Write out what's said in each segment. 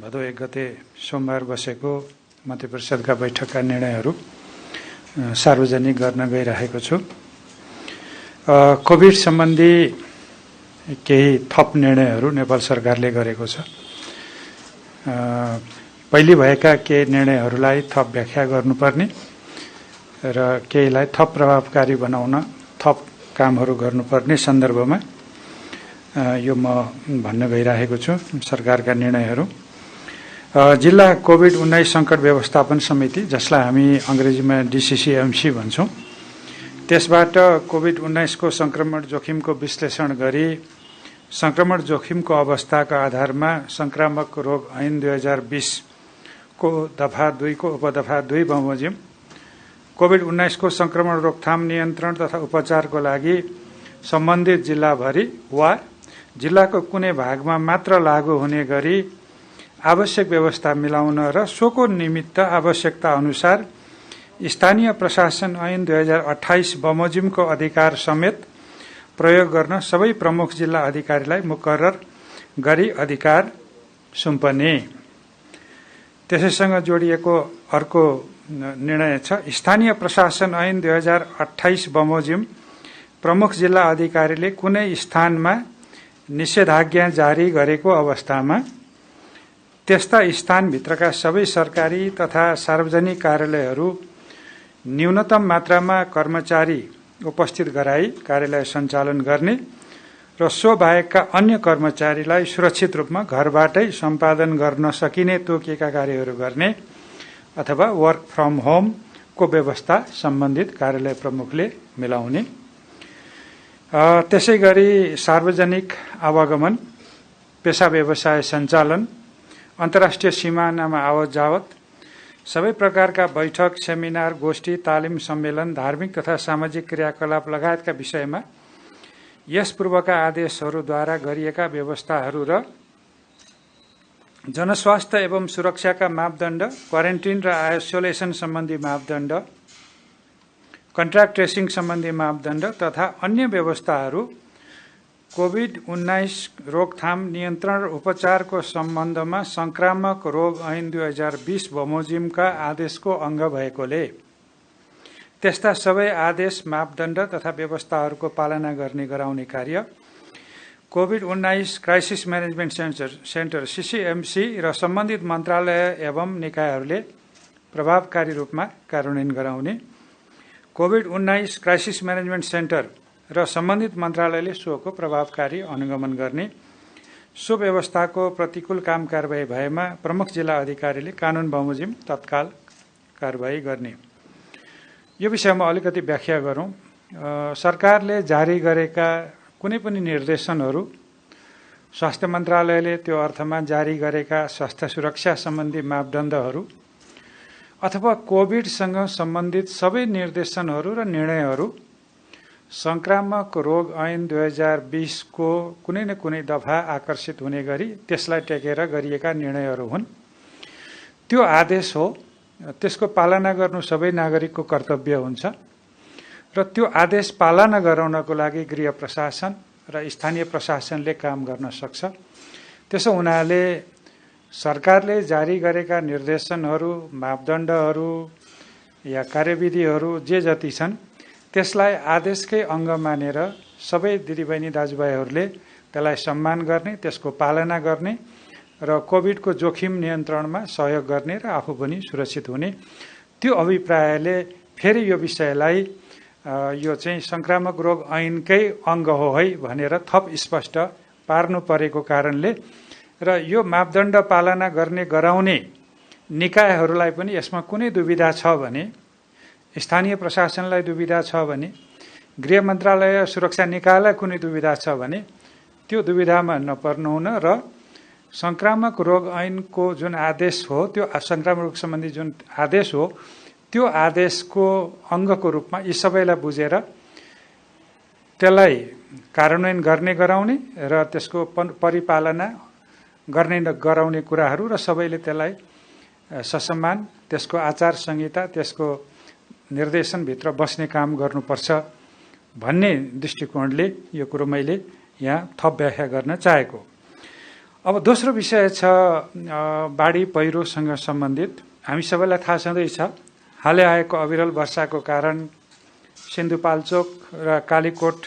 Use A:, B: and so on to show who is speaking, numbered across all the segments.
A: भदौ 1 गते सोमबार बसेको मन्त्री परिषदका बैठकका निर्णयहरू सार्वजनिक गर्न गइरहेको छु। कोभिड सम्बन्धी केही थप निर्णयहरू नेपाल सरकारले गरेको छ। पहिले भएका केही निर्णयहरूलाई थप व्याख्या गर्नुपर्ने र केहीलाई थप प्रभावकारी बनाउन थप कामहरू गर्नुपर्ने सन्दर्भमा यो म भन्न गइरहेको छु। सरकारका निर्णयहरू जिल्ला कोभिड-19 सङ्कट व्यवस्थापन समिति, जसलाई हामी अङ्ग्रेजीमा DCCMC भन्छौँ, त्यसबाट कोभिड-19 को संक्रमण जोखिमको विश्लेषण गरी संक्रमण जोखिमको अवस्थाका आधारमा संक्रामक रोग ऐन 2020 को दफा 2 को उपदफा 2 बमोजिम कोभिड-19 को संक्रमण रोकथाम, नियन्त्रण तथा उपचारको लागि सम्बन्धित जिल्लाभरि वा जिल्लाको कुनै भागमा मात्र लागू हुने गरी आवश्यक व्यवस्था मिलाउन र सोको निमित्त आवश्यकता अनुसार स्थानीय प्रशासन ऐन 2028 बमोजिमको अधिकार समेत प्रयोग गर्न सबै प्रमुख जिल्ला अधिकारीलाई मुकर्रर गरी अधिकार सुम्पने। त्यसैसँग जोडिएको अर्को निर्णय छ, स्थानीय प्रशासन ऐन 2028 बमोजिम प्रमुख जिल्ला अधिकारीले कुनै स्थानमा निषेधाज्ञा जारी गरेको अवस्थामा त्यस्ता स्थानभित्रका सबै सरकारी तथा सार्वजनिक कार्यालयहरू न्यूनतम मात्रामा कर्मचारी उपस्थित गराई कार्यालय सञ्चालन गर्ने र सो बाहेकका अन्य कर्मचारीलाई सुरक्षित रूपमा घरबाटै सम्पादन गर्न सकिने तोकिएका कार्यहरू गर्ने अथवा वर्क फ्रम होम को व्यवस्था सम्बन्धित कार्यालय प्रमुखले मिलाउने। त्यसैगरी सार्वजनिक आवागमन, पेशा व्यवसाय सञ्चालन, अन्तर्राष्ट्रिय सीमानामा आवत जावत, सबै प्रकारका बैठक, सेमिनार, गोष्ठी, तालिम, सम्मेलन, धार्मिक तथा सामाजिक क्रियाकलाप लगायतका विषयमा यस पूर्वका आदेशहरूद्वारा गरिएका व्यवस्थाहरू र जनस्वास्थ्य एवं सुरक्षाका मापदण्ड, क्वारेन्टिन र आइसोलेसन सम्बन्धी मापदण्ड, कन्ट्र्याक्ट ट्रेसिङ सम्बन्धी मापदण्ड तथा अन्य व्यवस्थाहरू कोभिड-19 रोकथाम, नियन्त्रण र उपचारको सम्बन्धमा संक्रामक रोग ऐन 2020 बमोजिमका आदेशको अङ्ग भएकोले त्यस्ता सबै आदेश, मापदण्ड तथा व्यवस्थाहरूको पालना गर्ने गराउने कार्य COVID-19 crisis management centre CCMC र सम्बन्धित मन्त्रालय एवं निकायहरूले प्रभावकारी रूपमा कार्यान्वयन गराउने। कोभिड-19 क्राइसिस म्यानेजमेन्ट सेन्टर र सम्बन्धित मन्त्रालयले सोको प्रभावकारी अनुगमन गर्ने। सो व्यवस्थाको प्रतिकूल काम कारबाही भएमा प्रमुख जिल्ला अधिकारीले कानुन बमोजिम तत्काल कारबाही गर्ने। यो विषयमा अलिकति व्याख्या गरौँ। सरकारले जारी गरेका कुनै पनि निर्देशनहरू, स्वास्थ्य मन्त्रालयले त्यो अर्थमा जारी गरेका स्वास्थ्य सुरक्षा सम्बन्धी मापदण्डहरू अथवा कोभिडसँग सम्बन्धित सबै निर्देशनहरू र निर्णयहरू संक्रामक रोग ऐन 2020 को कुनै न कुनै दफा आकर्षित हुने गरी त्यसलाई टेकेर गरिएका निर्णयहरू हुन्। त्यो आदेश हो, त्यसको पालना गर्नु सबै नागरिकको कर्तव्य हुन्छ र त्यो आदेश पालना गराउनको लागि गृह प्रशासन र स्थानीय प्रशासनले काम गर्न सक्छ। त्यसो हुनाले सरकारले जारी गरेका निर्देशनहरू, मापदण्डहरू या कार्यविधिहरू जे जति छन् त्यसलाई आदेशकै अङ्ग मानेर सबै दिदीबहिनी दाजुभाइहरूले त्यसलाई सम्मान गर्ने, त्यसको पालना गर्ने र कोभिडको जोखिम नियन्त्रणमा सहयोग गर्ने र आफू पनि सुरक्षित हुने। त्यो अभिप्रायले फेरि यो विषयलाई यो चाहिँ संक्रामक रोग ऐनकै अङ्ग हो है भनेर थप स्पष्ट पार्नु परेको कारणले र यो मापदण्ड पालना गर्ने गराउने निकायहरूलाई पनि यसमा कुनै दुविधा छ भने, स्थानीय प्रशासनलाई दुविधा छ भने, गृह मन्त्रालय सुरक्षा निकायलाई कुनै दुविधा छ भने त्यो दुविधामा नपर्नुहुन र संक्रामक रोग ऐनको जुन आदेश हो, त्यो संक्रामक रोग सम्बन्धी जुन आदेश हो, त्यो आदेशको अङ्गको रूपमा यी सबैलाई बुझेर त्यसलाई कार्यान्वयन गर्ने गराउने र त्यसको परिपालना गर्ने गराउने कुराहरू र सबैले त्यसलाई ससम्मान, त्यसको आचार संहिता, त्यसको निर्देशनभित्र बस्ने काम गर्नुपर्छ भन्ने दृष्टिकोणले यो कुरो मैले यहाँ थप व्याख्या गर्न चाहेको। अब दोस्रो विषय छ बाढी पहिरोसँग सम्बन्धित। हामी सबैलाई थाहा छँदैछ, हालै आएको अविरल वर्षाको कारण सिन्धुपाल्चोक र कालीकोट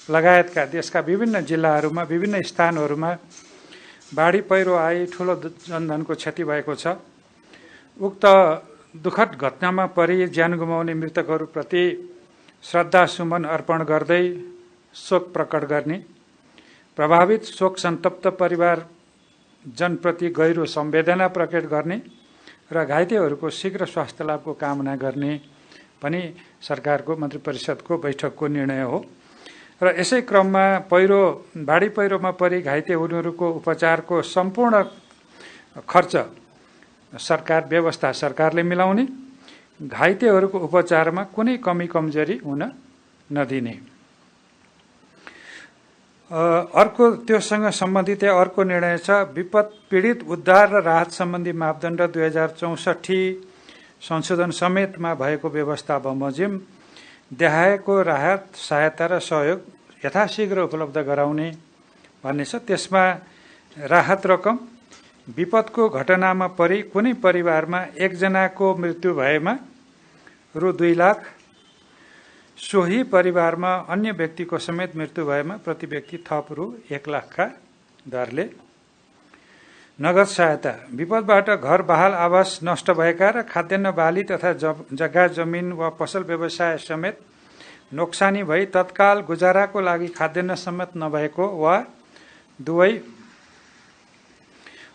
A: लगायतका देशका विभिन्न जिल्लाहरूमा विभिन्न स्थानहरूमा बाढी पहिरो आई ठुलो जनधनको क्षति भएको छ। उक्त दुःखद घटनामा परि ज्यान गुमाउने मृतकहरूप्रति श्रद्धा सुमन अर्पण गर्दै शोक प्रकट गर्ने, प्रभावित शोक सन्तप्त परिवार जनप्रति गहिरो संवेदना प्रकट गर्ने र घाइतेहरूको शीघ्र स्वास्थ्य लाभको कामना गर्ने पनि सरकारको मन्त्री परिषदको बैठकको निर्णय हो। र यसै क्रममा बाढी पहिरोमा परि घाइते हुनेहरूको उपचारको सम्पूर्ण खर्च सरकारले मिलाउने, घाइतेहरूको उपचारमा कुनै कमी कमजोरी हुन नदिने। अर्को त्योसँग सम्बन्धित अर्को निर्णय छ विपद पीडित उद्धार र राहत सम्बन्धी मापदण्ड 2064 संशोधन समेतमा भएको व्यवस्था बमोजिम देखाएको राहत सहायता र सहयोग यथाशीघ्र उपलब्ध गराउने भन्ने छ। त्यसमा राहत रकम विपदको घटनामा परि कुनै परिवारमा एकजनाको मृत्यु भएमा रु 2 लाख, सोही परिवारमा अन्य व्यक्तिको समेत मृत्यु भएमा प्रति व्यक्ति थप रु 1 लाखका दरले नगद सहायता, विपदबाट घर बहाल आवास नष्ट भएका र खाद्यान्न बाली तथा जग्गा जमिन वा पसल व्यवसाय समेत नोक्सानी भई तत्काल गुजाराको लागि खाद्यान्न समेत नभएको वा दुवै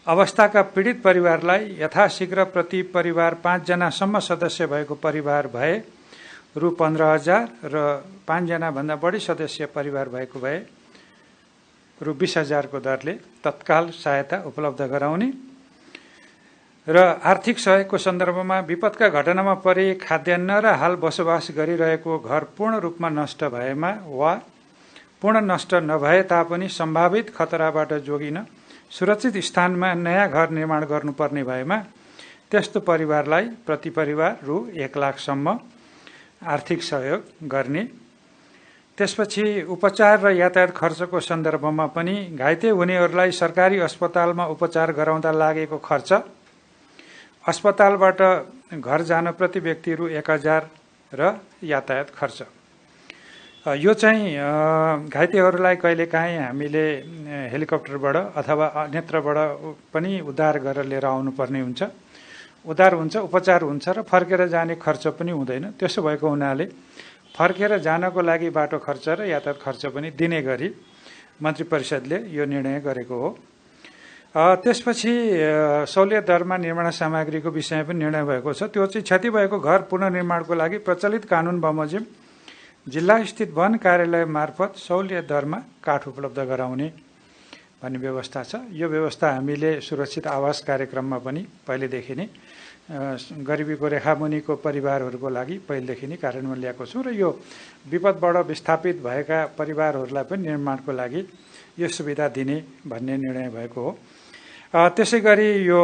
A: अवस्थाका पीडित परिवारलाई यथाशीघ्र प्रति परिवार 5 जनासम्म सदस्य भएको परिवार भए रु 15,000 र 5 जना भन्दा बढी सदस्य परिवार भएको भए रु 20,000 को दरले तत्काल सहायता उपलब्ध गराउने र आर्थिक सहयोगको सन्दर्भमा विपदका घटनामा परि खाद्यान्न र हाल बसोबास गरिरहेको घर पूर्ण रूपमा नष्ट भएमा वा पूर्ण नष्ट नभए तापनि सम्भावित खतराबाट जोगिन सुरक्षित स्थानमा नयाँ घर निर्माण गर्नुपर्ने भएमा त्यस्तो परिवारलाई प्रति परिवार रु 1 लाखसम्म आर्थिक सहयोग गर्ने। त्यसपछि उपचार र यातायात खर्चको सन्दर्भमा पनि घाइते हुनेहरूलाई सरकारी अस्पतालमा उपचार गराउँदा लागेको खर्च, अस्पतालबाट घर जान प्रति व्यक्ति रु 1,000 र यातायात खर्च। यो चाहिँ घाइतेहरूलाई कहिलेकाहीँ हामीले हेलिकप्टरबाट अथवा अन्यत्रबाट पनि उद्धार गरेर लिएर आउनुपर्ने हुन्छ। उद्धार हुन्छ, उपचार हुन्छ र फर्केर जाने खर्च पनि हुँदैन। त्यसो भएको हुनाले फर्केर जानको लागि बाटो खर्च र यातायात खर्च पनि दिने गरी मन्त्री परिषदले यो निर्णय गरेको हो। त्यसपछि सहुलियत दरमा निर्माण सामग्रीको विषयमा पनि निर्णय भएको छ। त्यो चाहिँ क्षति भएको घर पुनर्निर्माणको लागि प्रचलित कानुन बमोजिम जिल्ला स्थित वन कार्यालय मार्फत सहुलियत दरमा काठ उपलब्ध गराउने भन्ने व्यवस्था छ। यो व्यवस्था हामीले सुरक्षित आवास कार्यक्रममा पनि पहिलेदेखि नै गरिबीको रेखामुनिको परिवारहरूको लागि पहिलेदेखि नै कार्यान्वयन ल्याएको छौँ र यो विपदबाट विस्थापित भएका परिवारहरूलाई पनि निर्माणको लागि यो सुविधा दिने भन्ने निर्णय भएको हो। त्यसै गरी यो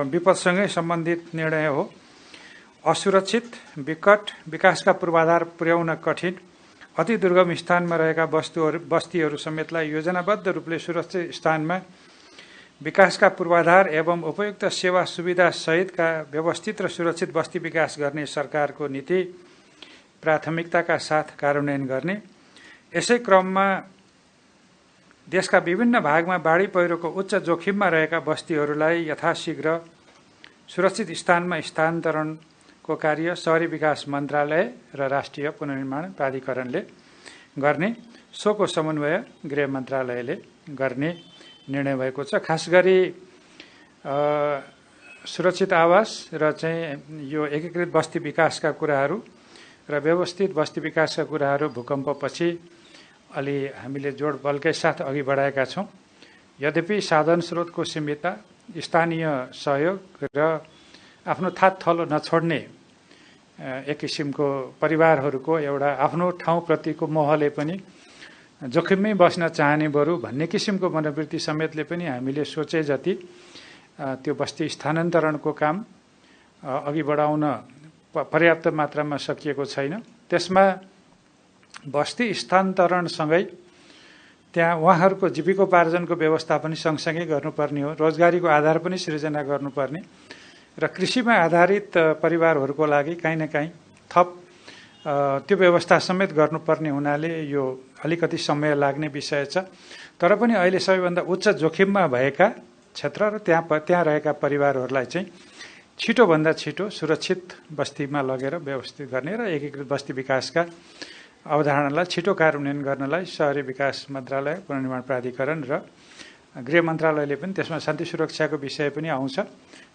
A: विपदसँगै सम्बन्धित निर्णय हो। असुरक्षित, विकट, विकासका पूर्वाधार पुर्याउन कठिन, अति दुर्गम स्थानमा रहेका बस्तीहरू समेतलाई योजनाबद्ध रूपले सुरक्षित स्थानमा विकासका पूर्वाधार एवं उपयुक्त सेवा सुविधा सहितका व्यवस्थित र सुरक्षित बस्ती विकास गर्ने सरकारको नीति प्राथमिकताका साथ कार्यान्वयन गर्ने। यसै क्रममा देशका विभिन्न भागमा बाढी पहिरोको उच्च जोखिममा रहेका बस्तीहरूलाई यथाशीघ्र सुरक्षित स्थानमा स्थानान्तरणको कार्य शहरी विकास मन्त्रालय र राष्ट्रिय पुनर्निर्माण प्राधिकरणले गर्ने, सोको समन्वय गृह मन्त्रालयले गर्ने निर्णय भएको छ। खास गरी सुरक्षित आवास र चाहिँ यो एकीकृत बस्ती विकासका कुराहरू र व्यवस्थित बस्ती विकासका कुराहरू भूकम्पपछि अलि हामीले जोड बलकै साथ अघि बढाएका छौँ। यद्यपि साधन स्रोतको सीमितता, स्थानीय सहयोग र आफ्नो थात थलो नछोड्ने एक किसिमको परिवारहरूको एउटा आफ्नो ठाउँप्रतिको मोहले पनि जोखिममै बस्न चाहने बरु भन्ने किसिमको मनोवृत्ति समेतले पनि हामीले सोचे जति त्यो बस्ती स्थानान्तरणको काम अघि बढाउन पर्याप्त मात्रामा सकिएको छैन। त्यसमा बस्ती स्थानान्तरणसँगै त्यहाँ उहाँहरूको जीविकोपार्जनको व्यवस्था पनि सँगसँगै गर्नुपर्ने हो, रोजगारीको आधार पनि सृजना गर्नुपर्ने र कृषिमा आधारित परिवारहरूको लागि काहीँ न काहीँ थप त्यो व्यवस्था समेत गर्नुपर्ने हुनाले यो अलिकति समय लाग्ने विषय छ। तर पनि अहिले सबैभन्दा उच्च जोखिममा भएका क्षेत्र र त्यहाँ रहेका परिवारहरूलाई चाहिँ छिटोभन्दा छिटो सुरक्षित बस्तीमा लगेर व्यवस्थित गर्ने र एकीकृत बस्ती विकासका अवधारणालाई छिटो कार्यान्वयन गर्नलाई शहरी विकास मन्त्रालय, पुनर्निर्माण प्राधिकरण र गृह मन्त्रालयले पनि त्यसमा शान्ति सुरक्षाको विषय पनि आउँछ,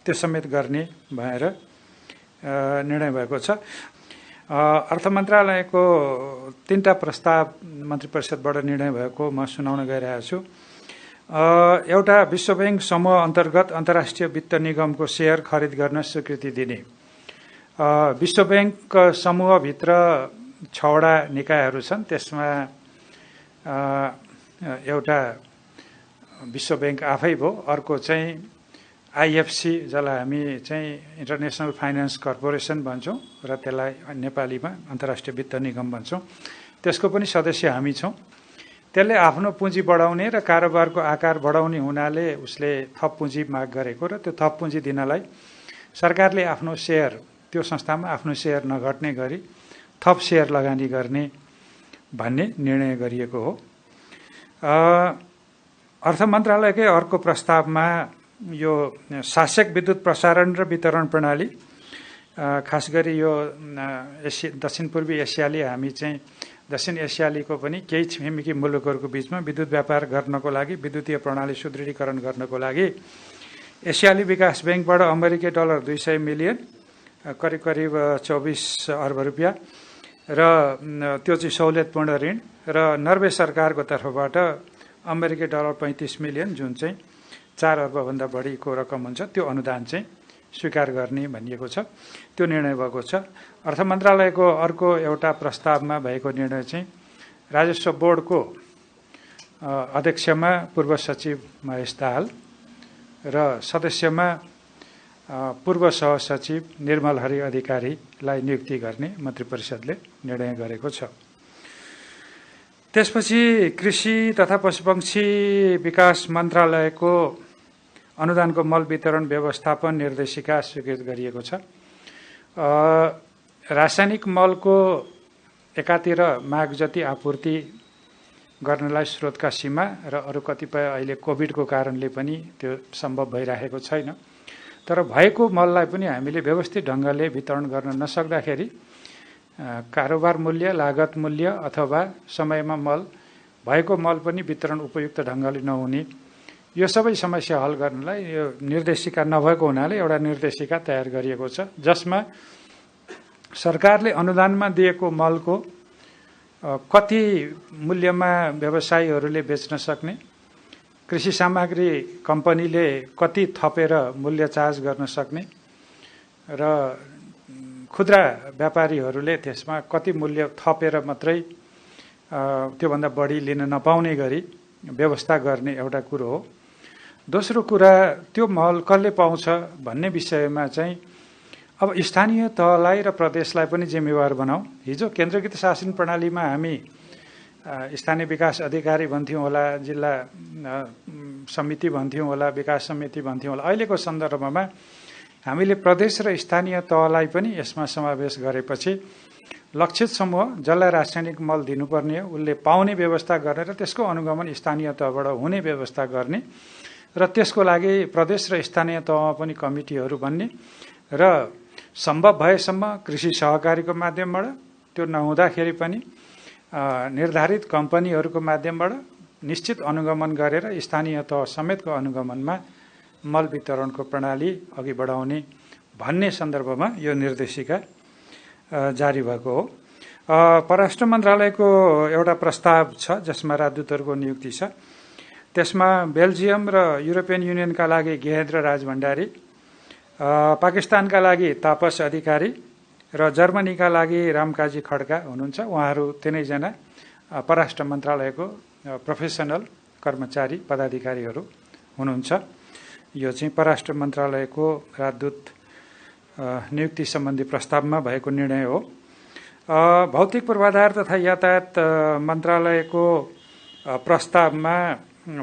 A: त्यो समेत गर्ने भएर निर्णय भएको छ। अर्थ मन्त्रालयको 3टा प्रस्ताव मन्त्री परिषदबाट निर्णय भएको म सुनाउन गइरहेको छु। एउटा विश्व बैंक समूह अन्तर्गत अन्तर्राष्ट्रिय वित्त निगमको सेयर खरिद गर्न स्वीकृति दिने। विश्व बैंक समूहभित्र 6वटा निकायहरू छन्, त्यसमा एउटा विश्व बैंक आफै भयो, अर्को चाहिँ आइएफसी जसलाई हामी चाहिँ इन्टरनेसनल फाइनेन्स कर्पोरेसन भन्छौँ र त्यसलाई नेपालीमा अन्तर्राष्ट्रिय वित्त निगम भन्छौँ, त्यसको पनि सदस्य हामी छौँ। त्यसले आफ्नो पुँजी बढाउने र कारोबारको आकार बढाउने हुनाले उसले थप पुँजी माग गरेको र त्यो थप पुँजी दिनलाई सरकारले आफ्नो सेयर, त्यो संस्थामा आफ्नो सेयर नघट्ने गरी थप सेयर लगानी गर्ने भन्ने निर्णय गरिएको हो। अर्थ मन्त्रालयकै अर्को प्रस्तावमा यो शासक विद्युत प्रसारण र वितरण प्रणाली, खास गरी यो दक्षिण पूर्वी एसियाली, हामी चाहिँ दक्षिण एसियालीको पनि केही छिमेकी मुलुकहरूको बिचमा विद्युत व्यापार गर्नको लागि, विद्युतीय प्रणाली सुदृढीकरण गर्नको लागि एसियाली विकास ब्याङ्कबाट अमेरिकी डलर 200 मिलियन, करिब करिब 24 अर्ब रुपियाँ र त्यो चाहिँ सहुलियतपूर्ण ऋण, र नर्वे सरकारको तर्फबाट अमेरिकी डलर 35 मिलियन, जुन चाहिँ 4 अर्बभन्दा बढीको रकम हुन्छ, त्यो अनुदान चाहिँ स्वीकार गर्ने भनिएको छ। त्यो निर्णय भएको छ। अर्थ मन्त्रालयको अर्को एउटा प्रस्तावमा भएको निर्णय चाहिँ राजस्व बोर्डको अध्यक्षमा पूर्व सचिव महेश दाहाल र सदस्यमा पूर्व सहसचिव निर्मल हरि अधिकारीलाई नियुक्ति गर्ने मन्त्री परिषदले निर्णय गरेको छ। त्यसपछि कृषि तथा पशुपक्षी विकास मन्त्रालयको अनुदानको मल वितरण व्यवस्थापन निर्देशिका स्वीकृत गरिएको छ। रासायनिक मलको एकातिर माग जति आपूर्ति गर्नलाई स्रोतका सीमा र अरू कतिपय अहिले कोभिडको कारणले पनि त्यो सम्भव भइरहेको छैन, तर भएको मललाई पनि हामीले व्यवस्थित ढङ्गले वितरण गर्न नसक्दाखेरि कारोबार मूल्य, लागत मूल्य अथवा समयमा मल, भएको मल पनि वितरण उपयुक्त ढङ्गले नहुने, यो सबै समस्या हल गर्नलाई यो निर्देशिका नभएको हुनाले एउटा निर्देशिका तयार गरिएको छ, जसमा सरकारले अनुदानमा दिएको मलको कति मूल्यमा व्यवसायीहरूले बेच्न सक्ने, कृषि सामग्री कम्पनीले कति थपेर मूल्य चार्ज गर्न सक्ने र खुद्रा व्यापारीहरूले त्यसमा कति मूल्य थपेर मात्रै त्योभन्दा बढी लिन नपाउने गरी व्यवस्था गर्ने एउटा कुरो हो। दोस्रो कुरा, त्यो मल कसले पाउँछ भन्ने विषयमा चाहिँ अब स्थानीय तहलाई र प्रदेशलाई पनि जिम्मेवार बनाऊ। हिजो केन्द्रीकृत शासन प्रणालीमा हामी स्थानीय विकास अधिकारी भन्थ्यौँ होला, जिल्ला समिति भन्थ्यौँ होला, विकास समिति भन्थ्यौँ होला। अहिलेको सन्दर्भमा हामीले प्रदेश र स्थानीय तहलाई पनि यसमा समावेश गरेपछि लक्षित समूह जसलाई रासायनिक मल दिनुपर्ने हो उसले पाउने व्यवस्था गर्ने र त्यसको अनुगमन स्थानीय तहबाट हुने व्यवस्था गर्ने र त्यसको लागि प्रदेश र स्थानीय तहमा पनि कमिटीहरू बन्ने र सम्भव भएसम्म कृषि सहकारीको माध्यमबाट, त्यो नहुँदाखेरि पनि निर्धारित कम्पनीहरूको माध्यमबाट निश्चित अनुगमन गरेर स्थानीय तह समेतको अनुगमनमा मल वितरणको प्रणाली अघि बढाउने भन्ने सन्दर्भमा यो निर्देशिका जारी भएको हो। परराष्ट्र मन्त्रालयको एउटा प्रस्ताव छ जसमा राजदूतहरूको नियुक्ति छ। त्यसमा बेल्जियम र युरोपियन युनियनका लागि गेहेन्द्र राज भण्डारी, पाकिस्तानका लागि तापस अधिकारी र जर्मनीका लागि रामकाजी खड्का हुनुहुन्छ। उहाँहरू तिनैजना परराष्ट्र मन्त्रालयको प्रोफेसनल कर्मचारी पदाधिकारीहरू हुनुहुन्छ। यो चाहिँ परराष्ट्र मन्त्रालयको राजदूत नियुक्ति सम्बन्धी प्रस्तावमा भएको निर्णय हो। भौतिक पूर्वाधार तथा यातायात मन्त्रालयको प्रस्तावमा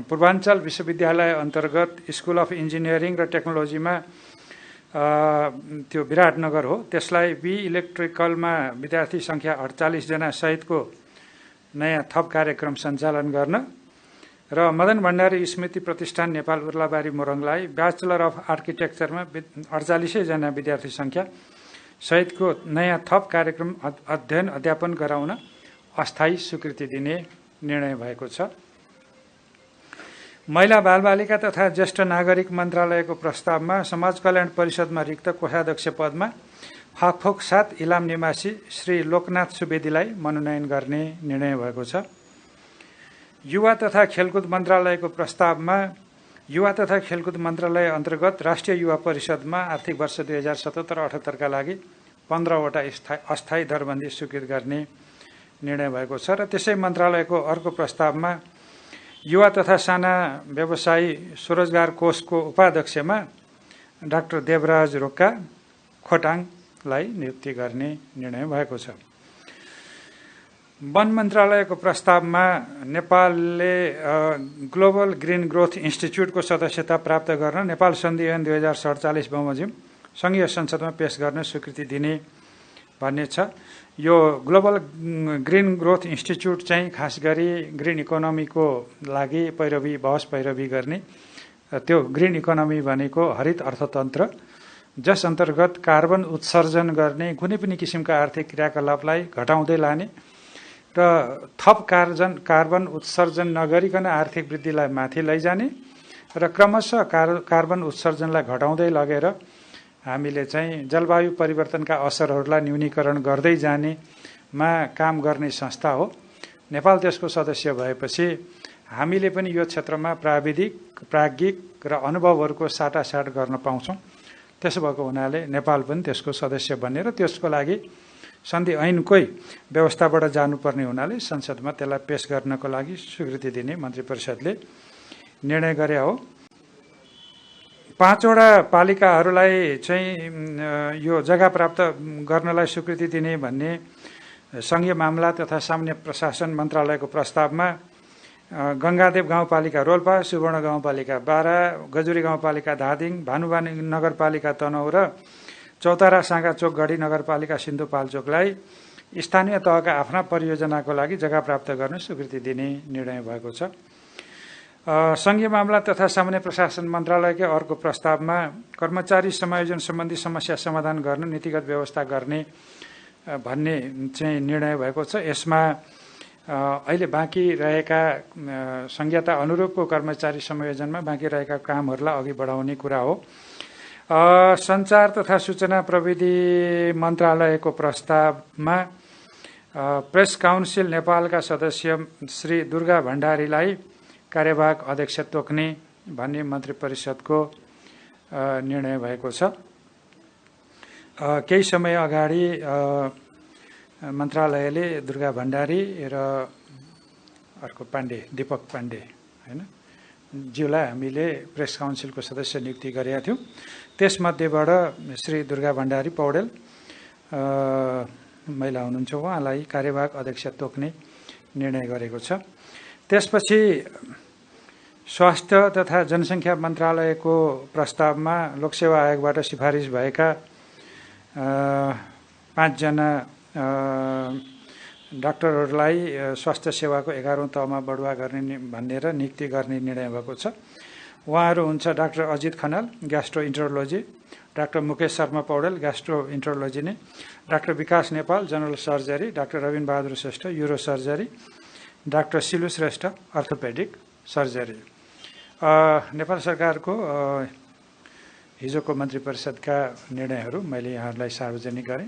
A: पूर्वाञ्चल विश्वविद्यालय अन्तर्गत स्कुल अफ इन्जिनियरिङ र टेक्नोलोजीमा त्यो विराटनगर हो, त्यसलाई बी इलेक्ट्रिकलमा विद्यार्थी सङ्ख्या 48 जना सहितको नयाँ थप कार्यक्रम सञ्चालन गर्न र मदन भण्डारी स्मृति प्रतिष्ठान नेपाल उर्लाबारी मोरङलाई ब्याचलर अफ आर्किटेक्चरमा 48 जना विद्यार्थी सङ्ख्या सहितको नयाँ थप कार्यक्रम अध्ययन अध्यापन गराउन अस्थायी स्वीकृति दिने निर्णय भएको छ। महिला बालबालिका तथा ज्येष्ठ नागरिक मन्त्रालयको प्रस्तावमा समाज कल्याण परिषदमा रिक्त कोषाध्यक्ष पदमा फाकफोक 7 इलाम निवासी श्री लोकनाथ सुवेदीलाई मनोनयन गर्ने निर्णय भएको छ। युवा तथा खेलकुद मन्त्रालयको प्रस्तावमा युवा तथा खेलकुद मन्त्रालय अन्तर्गत राष्ट्रिय युवा परिषदमा आर्थिक वर्ष 2077-78 का लागि 15वटा अस्थायी दरबन्दी स्वीकृत गर्ने निर्णय भएको छ र त्यसै मन्त्रालयको अर्को प्रस्तावमा युवा तथा साना व्यवसायी स्वरोजगार कोषको उपाध्यक्षमा डाक्टर देवराज रोक्का खोटाङलाई नियुक्ति गर्ने निर्णय भएको छ। वन मन्त्रालयको प्रस्तावमा नेपालले ग्लोबल ग्रिन ग्रोथ इन्स्टिच्युटको सदस्यता प्राप्त गर्न नेपाल सन्धि ऐन 2047 बमोजिम सङ्घीय संसदमा पेश गर्न स्वीकृति दिने भन्ने छ। यो ग्लोबल ग्रिन ग्रोथ इन्स्टिच्युट चाहिँ खास गरी ग्रिन इकोनोमीको लागि बहस पैरवी गर्ने, त्यो ग्रिन इकोनोमी भनेको हरित अर्थतन्त्र जस अन्तर्गत कार्बन उत्सर्जन गर्ने कुनै पनि किसिमका आर्थिक क्रियाकलापलाई घटाउँदै लाने र थप कार्बन उत्सर्जन नगरिकन आर्थिक वृद्धिलाई माथि लैजाने र क्रमशः कार्बन उत्सर्जनलाई घटाउँदै लगेर हामीले चाहिँ जलवायु परिवर्तनका असरहरूलाई न्यूनीकरण गर्दै जानेमा काम गर्ने संस्था हो। नेपाल त्यसको सदस्य भएपछि हामीले पनि यो क्षेत्रमा प्राज्ञिक र अनुभवहरूको साटासाट गर्न पाउँछौँ। त्यसो भएको हुनाले नेपाल पनि त्यसको सदस्य बनेर त्यसको लागि सन्धि ऐनकै व्यवस्थाबाट जानुपर्ने हुनाले संसदमा त्यसलाई पेश गर्नको लागि स्वीकृति दिने मन्त्री परिषदले निर्णय गरे हो। 5वटा पालिकाहरूलाई चाहिँ यो जग्गा प्राप्त गर्नलाई स्वीकृति दिने भन्ने सङ्घीय मामला तथा सामान्य प्रशासन मन्त्रालयको प्रस्तावमा गङ्गादेव गाउँपालिका रोल्पा, सुवर्ण गाउँपालिका बारा, गजुरी गाउँपालिका धादिङ, भानुवानी नगरपालिका तनहुँ र चौतारा साँगाचोक गढी नगरपालिका सिन्धुपाल्चोकलाई स्थानीय तहका आफ्ना परियोजनाको लागि जग्गा प्राप्त गर्न स्वीकृति दिने निर्णय भएको छ। सङ्घीय मामला तथा सामान्य प्रशासन मन्त्रालयकै अर्को प्रस्तावमा कर्मचारी समायोजन सम्बन्धी समस्या समाधान गर्न नीतिगत व्यवस्था गर्ने भन्ने चाहिँ निर्णय भएको छ। यसमा अहिले बाँकी रहेका संहिता अनुरूपको कर्मचारी समायोजनमा बाँकी रहेका कामहरूलाई अघि बढाउने कुरा हो। सञ्चार तथा सूचना प्रविधि मन्त्रालयको प्रस्तावमा प्रेस काउन्सिल नेपालका सदस्य श्री दुर्गा भण्डारीलाई कार्यवाहक अध्यक्ष तोक्ने भन्ने मन्त्री परिषदको निर्णय भएको छ। केही समय अगाडि मन्त्रालयले दुर्गा भण्डारी र अर्को दीपक पाण्डे हैन ज्यूलाई हामीले प्रेस काउन्सिलको सदस्य नियुक्ति गरेका थियौँ। त्यसमध्येबाट श्री दुर्गा भण्डारी पौडेल महिला हुनुहुन्छ, उहाँलाई कार्यवाहक अध्यक्ष तोक्ने निर्णय गरेको छ। त्यसपछि स्वास्थ्य तथा जनसङ्ख्या मन्त्रालयको प्रस्तावमा लोकसेवा आयोगबाट सिफारिस भएका 5 जना डाक्टरहरूलाई स्वास्थ्य सेवाको 11औं तहमा बढुवा गर्ने भनेर नियुक्ति गर्ने निर्णय भएको छ। उहाँहरू हुन्छ doctor Ajit Khanal gastroenterology, doctor Mukesh Sharma Paudel gastroenterology नै, doctor Bikash Nepal general surgery, doctor Rabin Bahadur Shrestha uro surgery, doctor Silu Shrestha orthopaedic surgery. Nepal सरकारको हिजोको मन्त्री परिषदका निर्णयहरू मैले यहाँहरूलाई सार्वजनिक गरेँ।